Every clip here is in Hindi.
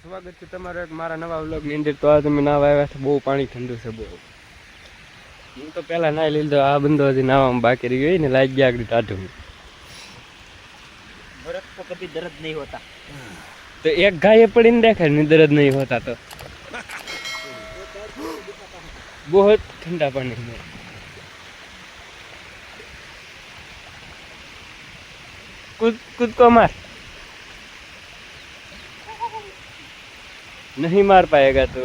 સ્વાગત છે તમારો એક મારા નવા વ્લોગની અંદર। તો આ તમે નાવા આવ્યા છો, બહુ પાણી ઠંડુ છે બહુ। હું તો પહેલા નાહી લીધો, આ બંધો હજી નાવામાં બાકી રહી ગઈ ને લાગી ગયા આગળ ટાઢું। बर्फ को कभी दर्द नहीं होता। तो एक घाये पड़ी देखा नहीं, दर्द नहीं होता। तो बहुत ठंडा पानी है। कूद को मार, नहीं मार पाएगा तो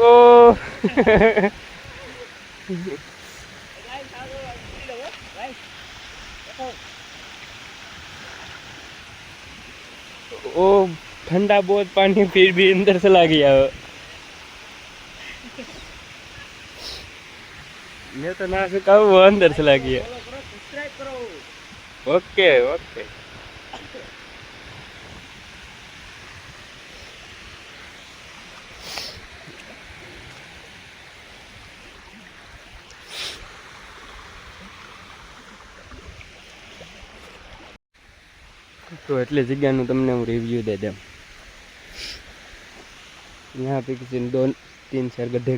ओ ओ ठंडा बहुत पानी फिर भी अंदर चला गया। मैं तो ना सका, वो अंदर चला गया। Okay okay. तो એટલે જગ્યાનું તમને હું रिव्यू दे दूं। यहाँ पे किसी ने 2-3 गड्ढे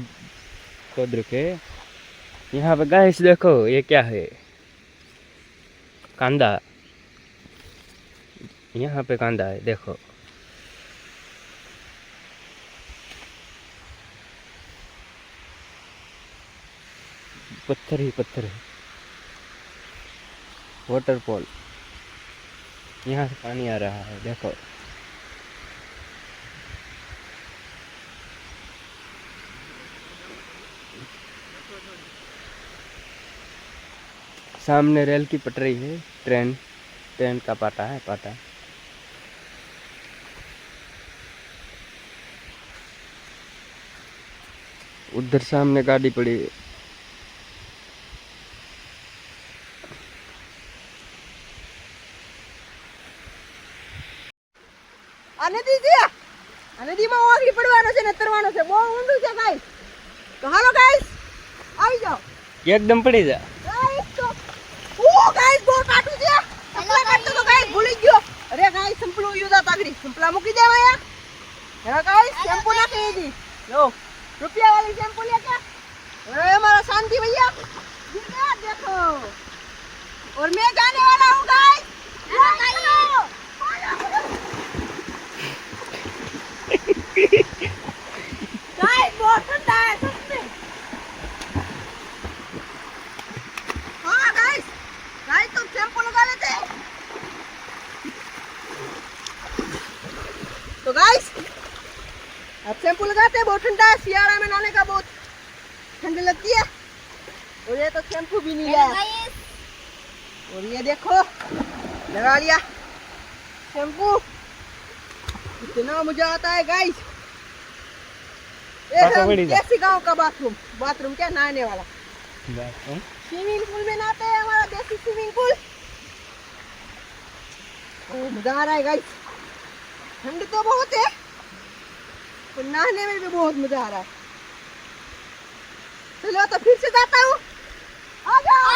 खोद रखे। यहाँ पे गाइस देखो, ये क्या है? कांदा। यहाँ पे कांदा है, देखो। पत्थर ही पत्थर है। वाटरफॉल, यहाँ से पानी आ रहा है, देखो। सामने रेल की पटरी है, ट्रेन का पाटा है, पाटा। उधर सामने गाड़ी पड़ी है। નદીમાં ઓગળી પડવાનો છે ને તરવાનો છે, બહુ ઊંડું છે ગાઈસ। તો હાલો ગાઈસ, આવી જાઓ, एकदम पड़ी जा। ગાઈસ। તો ગાઈસ બહુ કાટું છે, સંપલા કાટતો તો ગાઈસ ભૂલી ગયો। અરે ગાઈસ સંપલું યુઝ તાગડી સંપલા મૂકી દે અહીંયા। હા ગાઈસ, શેમ્પू નાખી દી લો, रुपया वाली शैम्पू लेके। अरे हमारा शांति भैया, ये देखो, और मैं जाने वाला हूँ गाइस। गाइस बहुत ठंडा है सच में। हाँ गाइस, गाइस तुम शैम्पू लगा लेते हैं। तो गाइस अब शैम्पू लगाते हैं, बहुत ठंडा है। सियारा में नहाने का बहुत ठंड लगती है। और ये तो शैम्पू भी नहीं लाया। और ये देखो, लगा लिया शैम्पू। इतना मजा आता है गाइस। देसी गांव का बाथरूम क्या, नहाने वाला स्विमिंग पूल में नहाते हैं, हमारा देसी स्विमिंग पूल। मजा आ रहा है गाइस। ठंड तो बहुत है और नहाने में भी बहुत मजा आ रहा है। चलो तो फिर से जाता हूँ, आ जाओ।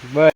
बस।